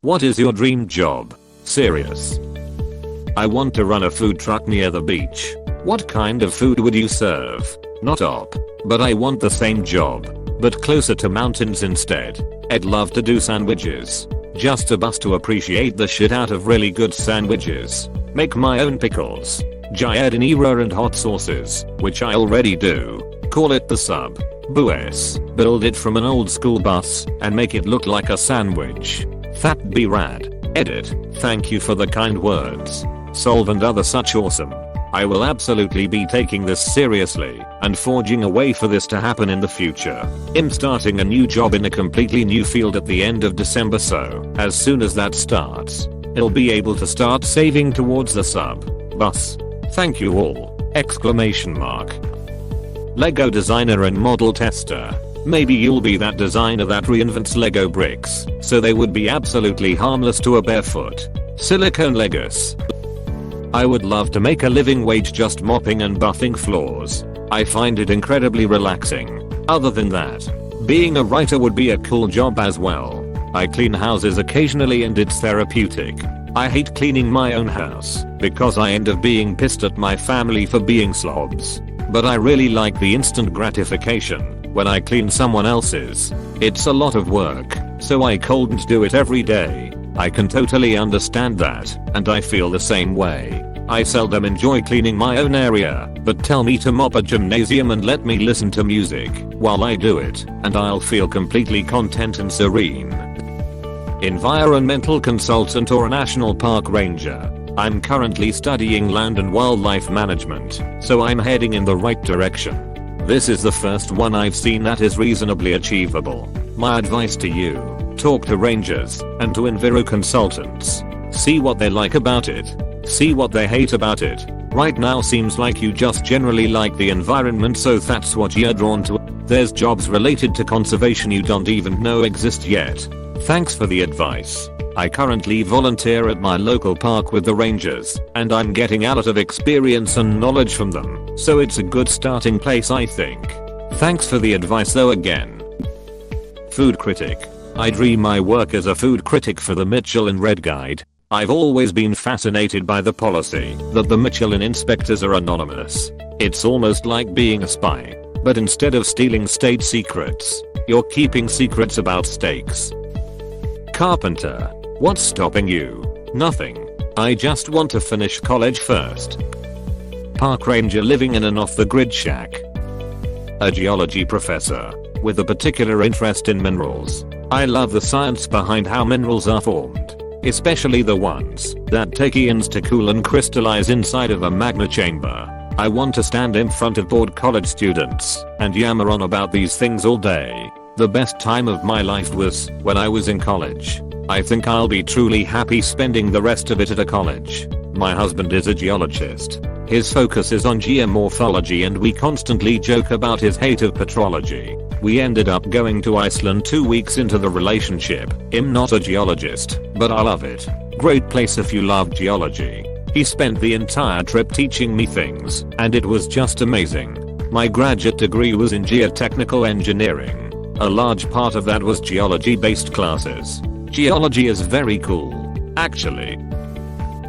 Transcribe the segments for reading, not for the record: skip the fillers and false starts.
What is your dream job? Serious. I want to run a food truck near the beach. What kind of food would you serve? Not op. But I want the same job, but closer to mountains instead. I'd love to do sandwiches. Just a bus to appreciate the shit out of really good sandwiches. Make my own pickles, giardiniera and hot sauces, which I already do. Call it the Sub. Bues. Build it from an old school bus and make it look like a sandwich. That'd be rad. Edit. Thank you for the kind words. Solve and other such awesome. I will absolutely be taking this seriously and forging a way for this to happen in the future. I'm starting a new job in a completely new field at the end of December, so as soon as that starts, I'll be able to start saving towards the Sub bus. Thank you all! Exclamation mark. Lego designer and model tester. Maybe you'll be that designer that reinvents Lego bricks so they would be absolutely harmless to a barefoot silicone Legos. I would love to make a living wage just mopping and buffing floors. I find it incredibly relaxing. Other than that, being a writer would be a cool job as well. I clean houses occasionally and it's therapeutic. I hate cleaning my own house because I end up being pissed at my family for being slobs. But I really like the instant gratification when I clean someone else's. It's a lot of work, so I couldn't do it every day. I can totally understand that, and I feel the same way. I seldom enjoy cleaning my own area, but tell me to mop a gymnasium and let me listen to music while I do it, and I'll feel completely content and serene. Environmental consultant or a national park ranger. I'm currently studying land and wildlife management, so I'm heading in the right direction. This is the first one I've seen that is reasonably achievable. My advice to you: talk to rangers and to enviro consultants. See what they like about it. See what they hate about it. Right now seems like you just generally like the environment, so that's what you're drawn to. There's jobs related to conservation you don't even know exist yet. Thanks for the advice. I currently volunteer at my local park with the rangers, and I'm getting a lot of experience and knowledge from them, so it's a good starting place, I think. Thanks for the advice though again. Food critic. I dream I work as a food critic for the Michelin Red Guide. I've always been fascinated by the policy that the Michelin inspectors are anonymous. It's almost like being a spy, but instead of stealing state secrets, you're keeping secrets about steaks. Carpenter. What's stopping you? Nothing. I just want to finish college first. Park ranger living in an off-the-grid shack. A geology professor with a particular interest in minerals. I love the science behind how minerals are formed, especially the ones that take eons to cool and crystallize inside of a magma chamber. I want to stand in front of bored college students and yammer on about these things all day. The best time of my life was when I was in college. I think I'll be truly happy spending the rest of it at a college. My husband is a geologist. His focus is on geomorphology and we constantly joke about his hate of petrology. We ended up going to Iceland 2 weeks into the relationship. I'm not a geologist, but I love it. Great place if you love geology. He spent the entire trip teaching me things, and it was just amazing. My graduate degree was in geotechnical engineering. A large part of that was geology-based classes. Geology is very cool, actually.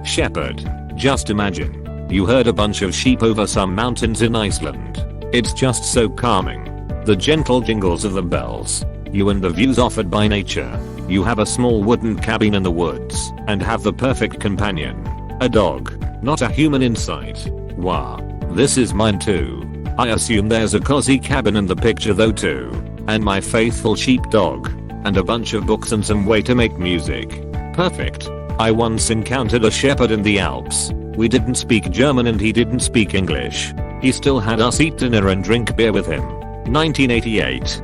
Shepherd. Just imagine, you herd a bunch of sheep over some mountains in Iceland. It's just so calming. The gentle jingles of the bells, you and the views offered by nature. You have a small wooden cabin in the woods and have the perfect companion. A dog, not a human in sight. Wow. This is mine too. I assume there's a cozy cabin in the picture though too. And my faithful sheepdog. And a bunch of books and some way to make music. Perfect. I once encountered a shepherd in the Alps. We didn't speak German and he didn't speak English. He still had us eat dinner and drink beer with him. 1988.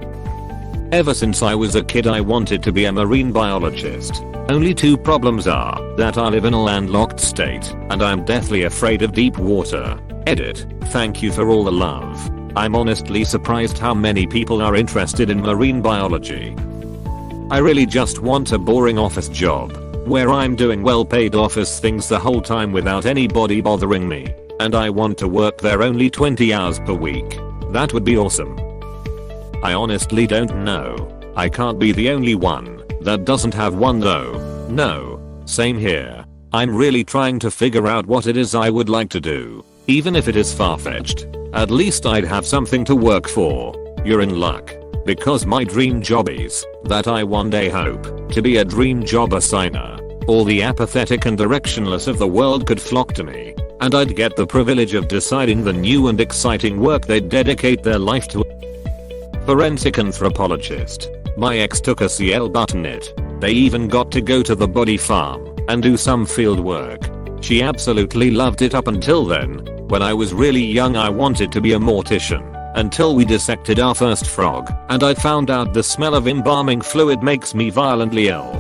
Ever since I was a kid I wanted to be a marine biologist. Only two problems are that I live in a landlocked state and I'm deathly afraid of deep water. Edit. Thank you for all the love. I'm honestly surprised how many people are interested in marine biology. I really just want a boring office job where I'm doing well-paid office things the whole time without anybody bothering me, and I want to work there only 20 hours per week. That would be awesome. I honestly don't know. I can't be the only one that doesn't have one though. No, same here. I'm really trying to figure out what it is I would like to do. Even if it is far-fetched, at least I'd have something to work for. You're in luck. Because my dream job is that I one day hope to be a dream job assigner. All the apathetic and directionless of the world could flock to me, and I'd get the privilege of deciding the new and exciting work they'd dedicate their life to. Forensic anthropologist. My ex took a CL button it. They even got to go to the body farm and do some field work. She absolutely loved it up until then. When I was really young I wanted to be a mortician. Until we dissected our first frog and I found out the smell of embalming fluid makes me violently ill.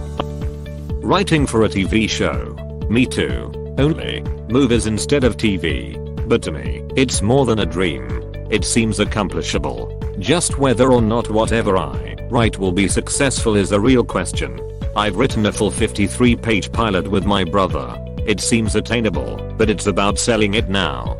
Writing for a TV show. Me too. Only movies instead of TV. But to me, it's more than a dream. It seems accomplishable. Just whether or not whatever I write will be successful is a real question. I've written a full 53-page pilot with my brother. It seems attainable, but it's about selling it now.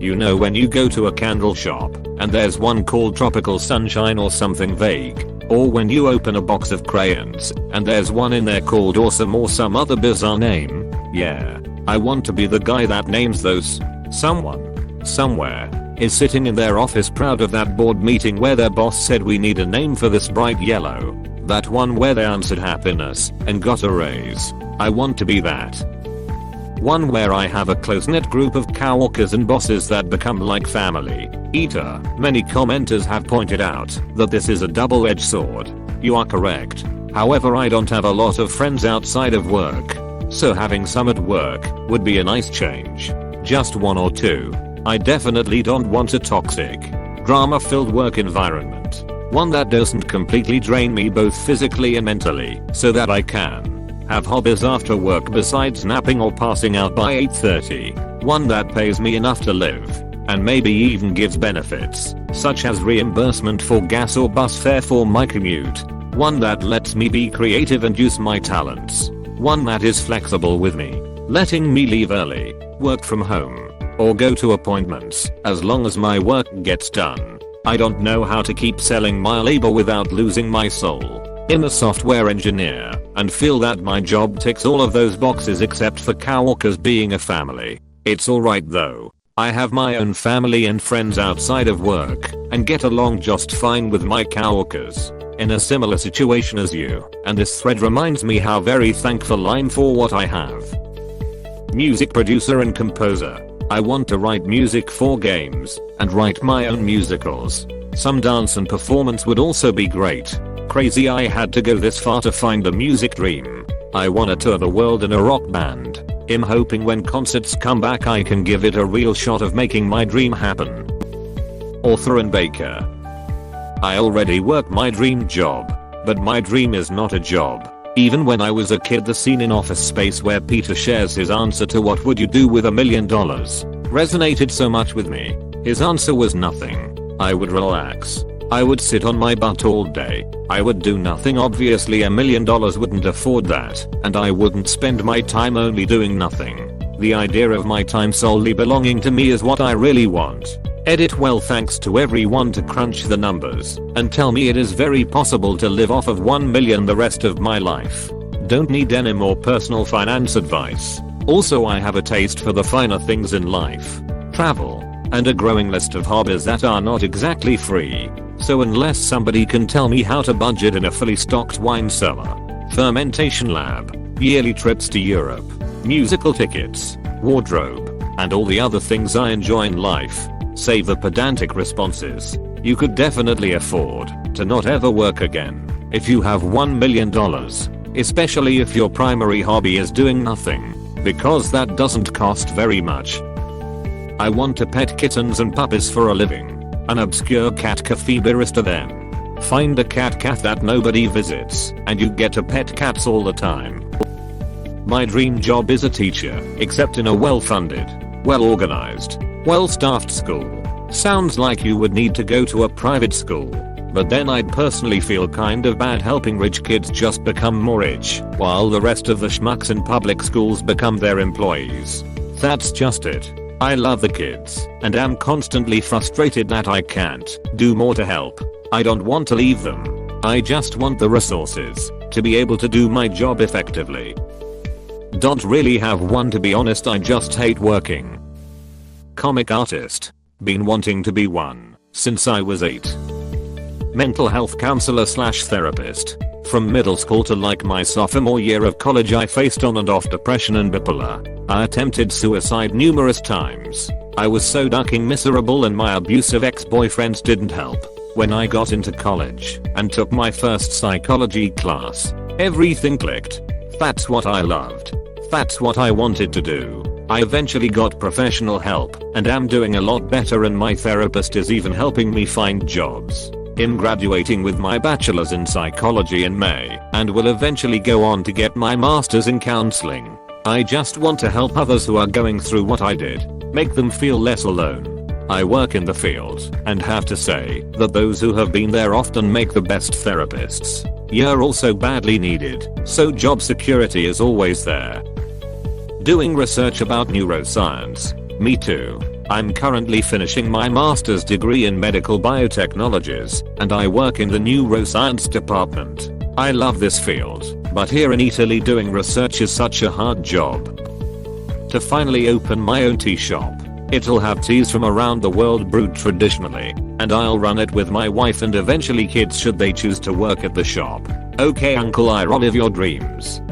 You know when you go to a candle shop and there's one called Tropical Sunshine or something vague, or when you open a box of crayons and there's one in there called Awesome or some other bizarre name? Yeah, I want to be the guy that names those. Someone, somewhere, is sitting in their office proud of that board meeting where their boss said we need a name for this bright yellow. That one where they answered happiness and got a raise. I want to be that. One where I have a close-knit group of coworkers and bosses that become like family. Eater. Many commenters have pointed out that this is a double-edged sword. You are correct. However, I don't have a lot of friends outside of work. So having some at work would be a nice change. Just one or two. I definitely don't want a toxic, drama-filled work environment. One that doesn't completely drain me both physically and mentally so that I can have hobbies after work besides napping or passing out by 8:30. One that pays me enough to live and maybe even gives benefits such as reimbursement for gas or bus fare for my commute. One that lets me be creative and use my talents. One that is flexible with me, letting me leave early, work from home, or go to appointments as long as my work gets done. I don't know how to keep selling my labor without losing my soul. I'm a software engineer and feel that my job ticks all of those boxes except for coworkers being a family. It's alright though. I have my own family and friends outside of work and get along just fine with my coworkers. In a similar situation as you, and this thread reminds me how very thankful I'm for what I have. Music producer and composer. I want to write music for games and write my own musicals. Some dance and performance would also be great. Crazy I had to go this far to find the music dream. I wanna tour the world in a rock band. I'm hoping when concerts come back I can give it a real shot of making my dream happen. Author and baker. I already work my dream job, but my dream is not a job. Even when I was a kid, the scene in Office Space where Peter shares his answer to what would you do with $1 million resonated so much with me. His answer was nothing. I would relax. I would sit on my butt all day. I would do nothing. Obviously $1 million wouldn't afford that, and I wouldn't spend my time only doing nothing. The idea of my time solely belonging to me is what I really want. Edit. Well, thanks to everyone to crunch the numbers and tell me it is very possible to live off of 1 million the rest of my life. Don't need any more personal finance advice. Also, I have a taste for the finer things in life. Travel. And a growing list of hobbies that are not exactly free. So unless somebody can tell me how to budget in a fully stocked wine cellar, fermentation lab, yearly trips to Europe, musical tickets, wardrobe, and all the other things I enjoy in life, save the pedantic responses, you could definitely afford to not ever work again if you have $1 million, especially if your primary hobby is doing nothing, because that doesn't cost very much. I want to pet kittens and puppies for a living. An obscure cat cafe barista them. Find a cat that nobody visits and you get to pet cats all the time. My dream job is a teacher, except in a well-funded, well-organized, well-staffed school. Sounds like you would need to go to a private school, but then I'd personally feel kind of bad helping rich kids just become more rich, while the rest of the schmucks in public schools become their employees. That's just it. I love the kids and am constantly frustrated that I can't do more to help. I don't want to leave them. I just want the resources to be able to do my job effectively. Don't really have one, to be honest, I just hate working. Comic artist. Been wanting to be one since I was 8. Mental health counselor / therapist. From middle school to like my sophomore year of college I faced on and off depression and bipolar. I attempted suicide numerous times. I was so fucking miserable and my abusive ex-boyfriends didn't help. When I got into college and took my first psychology class, everything clicked. That's what I loved. That's what I wanted to do. I eventually got professional help and am doing a lot better, and my therapist is even helping me find jobs. I'm graduating with my bachelor's in psychology in May and will eventually go on to get my master's in counseling. I just want to help others who are going through what I did, make them feel less alone. I work in the field and have to say that those who have been there often make the best therapists. You're also badly needed, so job security is always there. Doing research about neuroscience. Me too. I'm currently finishing my master's degree in medical biotechnologies, and I work in the neuroscience department. I love this field, but here in Italy doing research is such a hard job. To finally open my own tea shop. It'll have teas from around the world brewed traditionally, and I'll run it with my wife and eventually kids should they choose to work at the shop. Okay uncle, I'll live your dreams.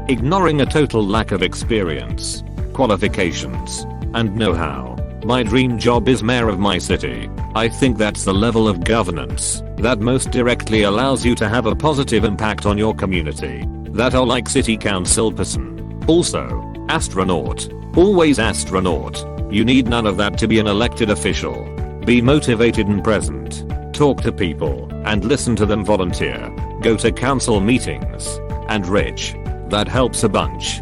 Ignoring a total lack of experience, qualifications, and know-how. My dream job is mayor of my city. I think that's the level of governance that most directly allows you to have a positive impact on your community. That are like city council person. Also, astronaut. Always astronaut. You need none of that to be an elected official. Be motivated and present. Talk to people and listen to them, volunteer. Go to council meetings. And rich. That helps a bunch.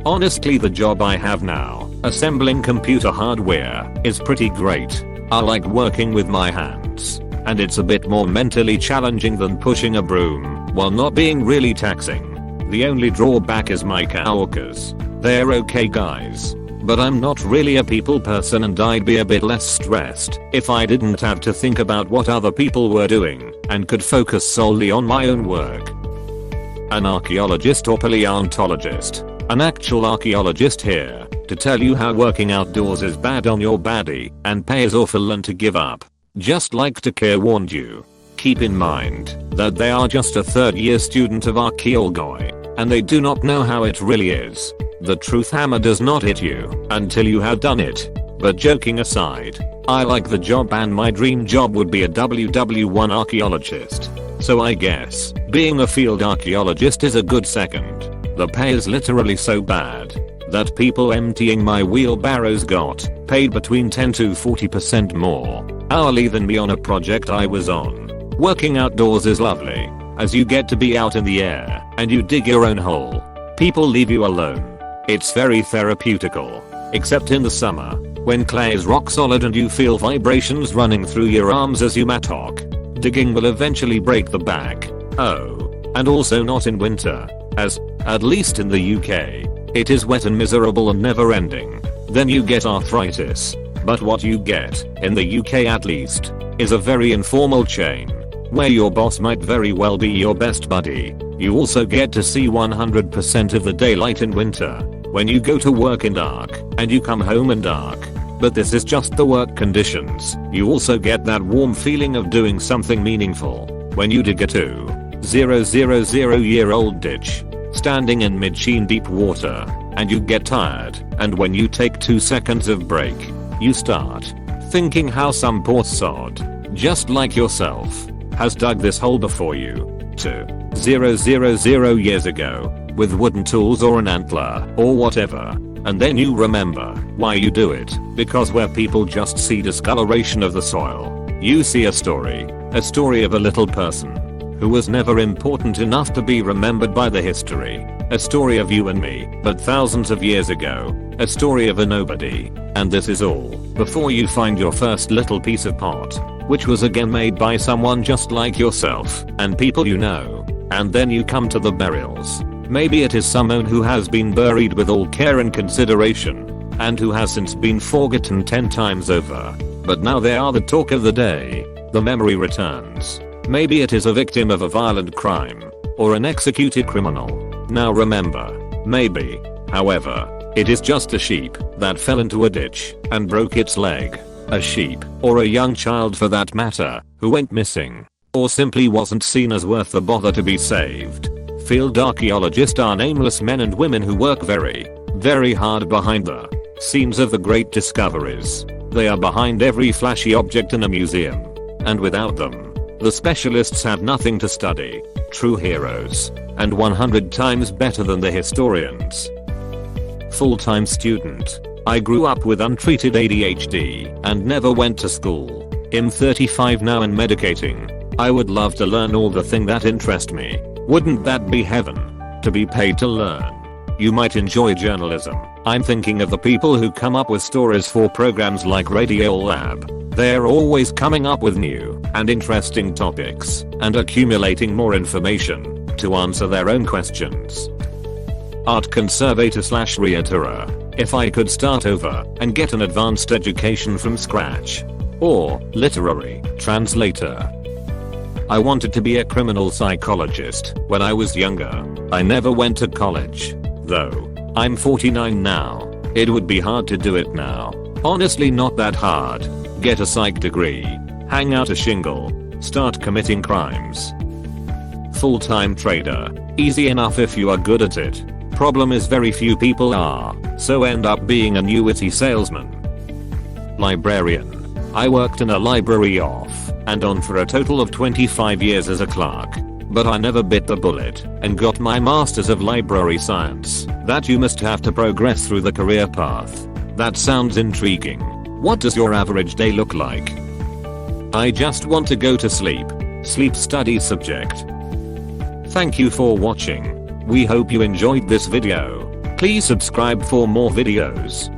Honestly, the job I have now, assembling computer hardware, is pretty great. I like working with my hands, and it's a bit more mentally challenging than pushing a broom, while not being really taxing. The only drawback is my coworkers. They're okay guys, but I'm not really a people person and I'd be a bit less stressed if I didn't have to think about what other people were doing and could focus solely on my own work. An archaeologist or paleontologist. An actual archaeologist here to tell you how working outdoors is bad on your body and pay is awful and to give up. Just like Takir warned you. Keep in mind that they are just a third-year student of archaeology and they do not know how it really is. The truth hammer does not hit you until you have done it. But joking aside, I like the job and my dream job would be a WW1 archaeologist. So I guess being a field archaeologist is a good second. The pay is literally so bad that people emptying my wheelbarrows got paid between 10 to 40% more hourly than me on a project I was on. Working outdoors is lovely, as you get to be out in the air and you dig your own hole. People leave you alone. It's very therapeutical, except in the summer, when clay is rock solid and you feel vibrations running through your arms as you mattock. Digging will eventually break the back. Oh, and also not in winter, as, at least in the UK, it is wet and miserable and never ending. Then you get arthritis. But what you get, in the UK at least, is a very informal chain, where your boss might very well be your best buddy. You also get to see 100% of the daylight in winter, when you go to work in dark, and you come home in dark. But this is just the work conditions. You also get that warm feeling of doing something meaningful, when you dig a 2,000-year-old ditch, standing in mid-sheen deep water, and you get tired, and when you take 2 seconds of break, you start thinking how some poor sod, just like yourself, has dug this hole before you, 2,000 years ago, with wooden tools or an antler, or whatever. And then you remember why you do it, because where people just see discoloration of the soil, you see a story of a little person who was never important enough to be remembered by the history. A story of you and me, but thousands of years ago. A story of a nobody. And this is all before you find your first little piece of pot, which was again made by someone just like yourself and people you know. And then you come to the burials. Maybe it is someone who has been buried with all care and consideration, and who has since been forgotten 10 times over. But now they are the talk of the day. The memory returns. Maybe it is a victim of a violent crime, or an executed criminal. Now remember, maybe, however, it is just a sheep that fell into a ditch and broke its leg. A sheep, or a young child for that matter, who went missing, or simply wasn't seen as worth the bother to be saved. Field archaeologists are nameless men and women who work very, very hard behind the scenes of the great discoveries. They are behind every flashy object in a museum. And without them, the specialists have nothing to study. True heroes, and 100 times better than the historians. Full-time student. I grew up with untreated ADHD and never went to school. I'm 35 now and medicating. I would love to learn all the thing that interest me. Wouldn't that be heaven? To be paid to learn. You might enjoy journalism. I'm thinking of the people who come up with stories for programs like Radiolab. They're always coming up with new and interesting topics and accumulating more information to answer their own questions. Art conservator / reiterer. If I could start over and get an advanced education from scratch. Or literary translator. I wanted to be a criminal psychologist when I was younger. I never went to college. Though, I'm 49 now. It would be hard to do it now. Honestly, not that hard. Get a psych degree. Hang out a shingle. Start committing crimes. Full-time trader. Easy enough if you are good at it. Problem is very few people are, so end up being a new witty salesman. Librarian. I worked in a library off and on for a total of 25 years as a clerk. But I never bit the bullet and got my Masters of Library Science. That you must have to progress through the career path. That sounds intriguing. What does your average day look like? I just want to go to sleep. Sleep study subject. Thank you for watching. We hope you enjoyed this video. Please subscribe for more videos.